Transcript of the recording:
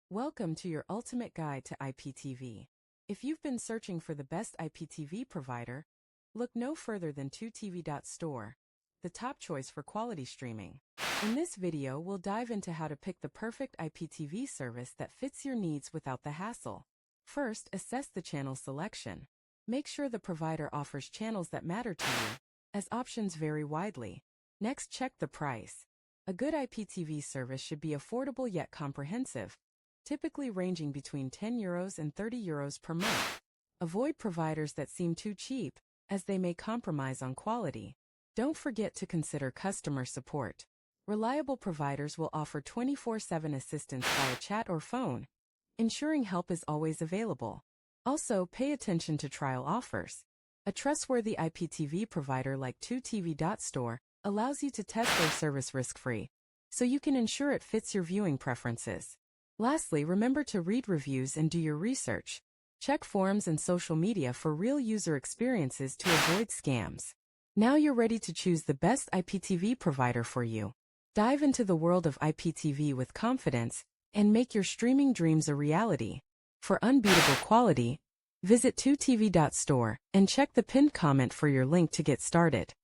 Welcome to your ultimate guide to IPTV. If you've been searching for the best IPTV provider, look no further than 2TV.store, the top choice for quality streaming. In this video, we'll dive into how to pick the perfect IPTV service that fits your needs without the hassle. First, assess the channel selection. Make sure the provider offers channels that matter to you, as options vary widely. Next, check the price. A good IPTV service should be affordable yet comprehensive, typically ranging between €10 and €30 per month. Avoid providers that seem too cheap, as they may compromise on quality. Don't forget to consider customer support. Reliable providers will offer 24/7 assistance via chat or phone, ensuring help is always available. Also, pay attention to trial offers. A trustworthy IPTV provider like 2TV.store allows you to test their service risk-free, so you can ensure it fits your viewing preferences. Lastly, remember to read reviews and do your research. Check forums and social media for real user experiences to avoid scams. Now you're ready to choose the best IPTV provider for you. Dive into the world of IPTV with confidence and make your streaming dreams a reality. For unbeatable quality, visit 2TV.store and check the pinned comment for your link to get started.